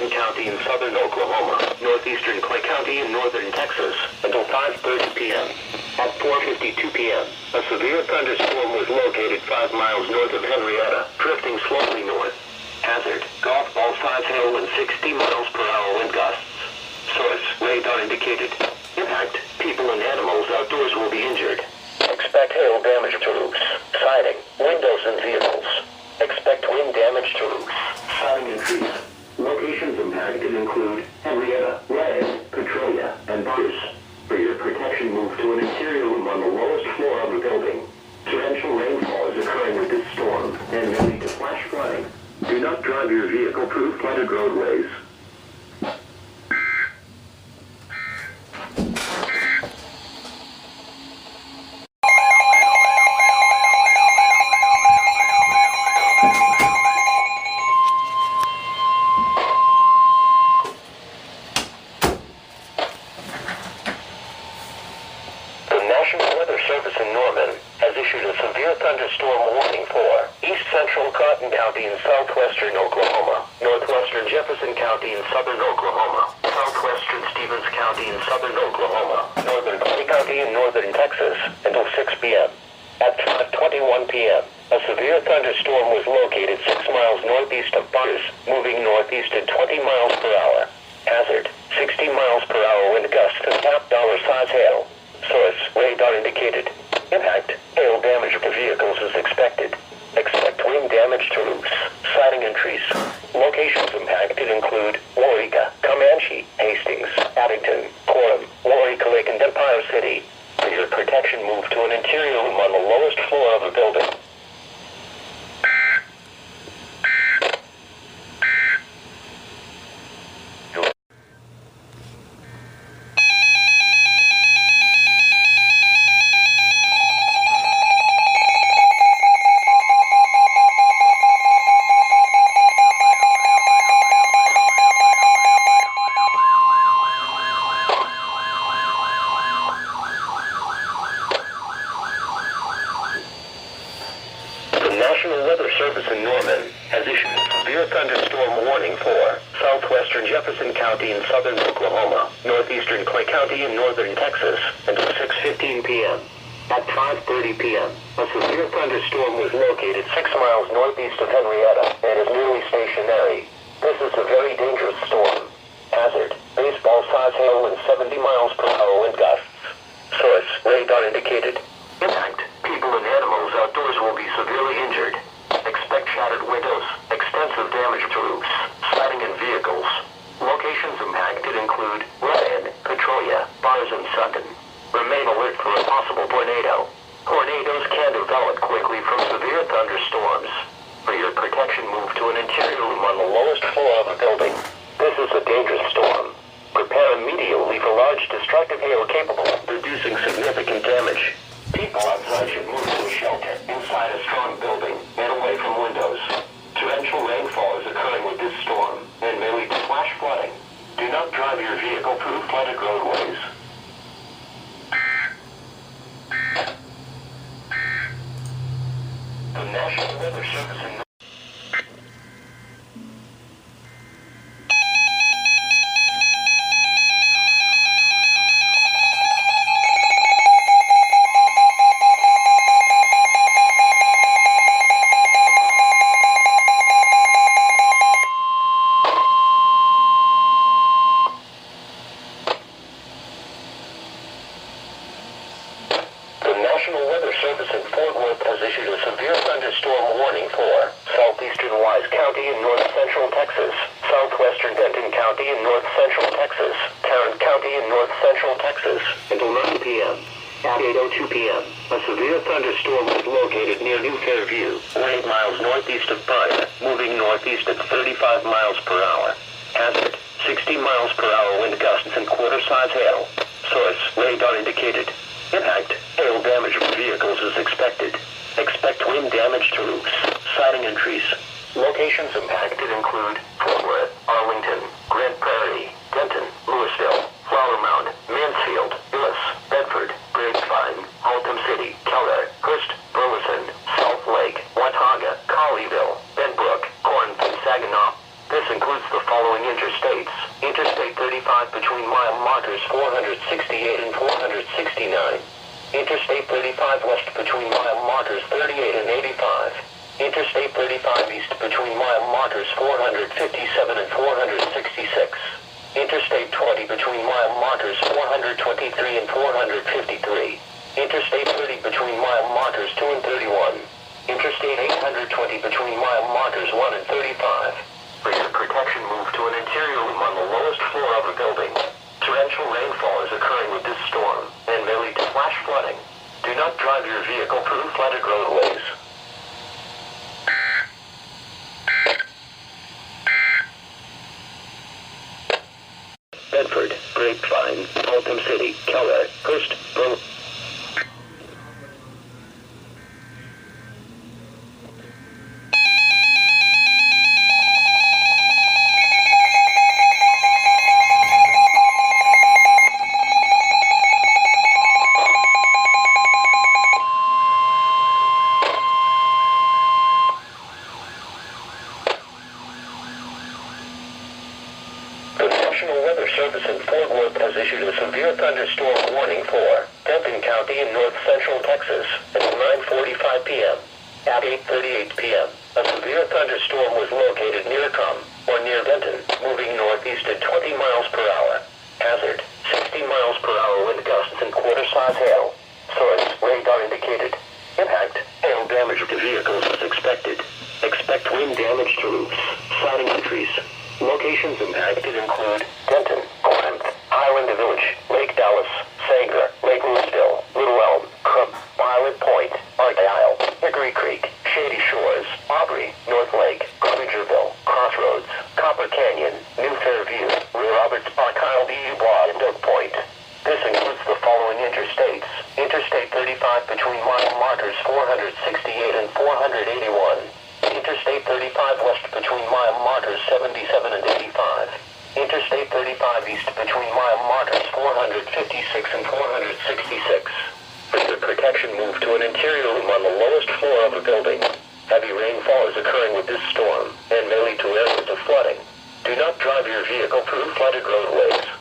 Benton County in southern Oklahoma, northeastern Clay County in northern Texas, until 5:30 p.m. At 4:52 p.m., a severe thunderstorm was located 5 miles north of Henrietta, drifting slowly north. Hazard, golf ball size hail and 60 miles per hour wind gusts. Source, radar indicated. Impact, people and animals outdoors will be injured. Expect hail damage to roofs, siding, windows and vehicles. Expect wind damage to roofs, siding and trees. Locations impacted include Henrietta, Ryan, Petrolia, and Bruce. For your protection, move to an interior room on the lowest floor of the building. Torrential rainfall is occurring with this storm and may lead to flash flooding. Do not drive your vehicle through flooded roadways. Thunderstorm warning for east central Cotton County in southwestern Oklahoma, northwestern Jefferson County in southern Oklahoma, southwestern Stevens County in southern Oklahoma, northern Clay County in northern Texas until 6 p.m. At 5:21 p.m., a severe thunderstorm was located 6 miles northeast of Butters, moving northeast at 20 miles per hour. Hazard, 60 miles per hour wind gusts and top dollar-size hail. Source, radar indicated. Impact, hail damage to vehicles is expected. Expect wind damage to roofs, siding and trees. Locations impacted include Waurika, Comanche, Hastings, Addington, Coram, Waurika Lake and Empire City. For your protection, move to an interior room on the lowest floor of the building. National Weather Service in Norman has issued a severe thunderstorm warning for southwestern Jefferson County in southern Oklahoma, northeastern Clay County in northern Texas until 6:15 p.m. At 5:30 p.m., a severe thunderstorm was located 6 miles northeast of Henrietta and is nearly stationary. This is a very dangerous storm. Hazard, baseball-size hail and 70 miles per hour wind gusts. Source, radar indicated. Impact, people and animals outdoors will be severely injured. Expect shattered windows, extensive damage to roofs, siding and vehicles. Locations impacted include Ryan, Petrolia, Bars and Sutton. Remain alert for a possible tornado. Tornadoes can develop quickly from severe thunderstorms. For your protection, move to an interior room on the lowest floor of a building. This is a dangerous storm. Prepare immediately for large destructive hail capable of producing significant damage. People outside should move to a shelter inside a strong building and away from windows. Torrential rainfall is occurring with this storm and may lead to flash flooding. Do not drive your vehicle through flooded roadways. The National Weather Service in National Weather Service in Fort Worth has issued a severe thunderstorm warning for southeastern Wise County in north central Texas, southwestern Benton County in north central Texas, Tarrant County in north central Texas until 9 p.m. At 8:02 p.m., a severe thunderstorm was located near New Fairview, 8 miles northeast of Pine, moving northeast at 35 miles per hour. Hazard, 60 miles per hour wind gusts and quarter-size hail. Source, radar indicated. Impact, hail damage of vehicles is expected. Expect wind damage to roofs, siding and trees. Locations impacted include Fort Worth, Arlington, Grand Prairie, Denton, Louisville, Flower Mound, Mansfield, Illis, Bedford, Grapevine, Alton City, Keller, Hurst, Burleson, South Lake, Watauga, Colleyville, Benbrook, Corinth, and Saginaw. This includes the following interstates. Interstate 35 between mile markers 468 and 469. Interstate 35 west between mile markers 38 and 85. Interstate 35 east between mile markers 457 and 466. Interstate 20 between mile markers 423 and 453. Interstate 30 between mile markers 2 and 31. Interstate 820 between mile markers 1 and 35. For your protection, move to an interior room on the lowest floor of the building. Torrential rainfall is occurring with this storm and may lead to flash flooding. Do not drive your vehicle through flooded roadways. Bedford, Grapevine, Alton City, Keller, Hurst, Bro. The National Weather Service in Fort Worth has issued a severe thunderstorm warning for Denton County in north-central Texas at 9:45 p.m. At 8:38 p.m., a severe thunderstorm was located near near Denton, moving northeast at 20 miles per hour. Hazard, 60 miles per hour wind gusts and quarter-size hail. Source, radar indicated. Impact, hail damage to vehicles is expected. Expect wind damage to roofs, siding and trees. Locations impacted include Denton, Corinth, Highland Village, Lake Dallas, Sanger, Lake Louisville, Little Elm, Crump, Pilot Point, Argyle, Hickory Creek, Shady Shores, Aubrey, North Lake, Cruiserville, Crossroads, Copper Canyon, New Fairview, Roberts Park, Kyle D. Bois, and Oak Point. This includes the following interstates. Interstate 35 between mile markers 468 and 481. Interstate 35 west between mile markers 77 and 85. Interstate 35 east between mile markers 456 and 466. For your protection, move to an interior room on the lowest floor of a building. Heavy rainfall is occurring with this storm and may lead to areas of flooding. Do not drive your vehicle through flooded roadways.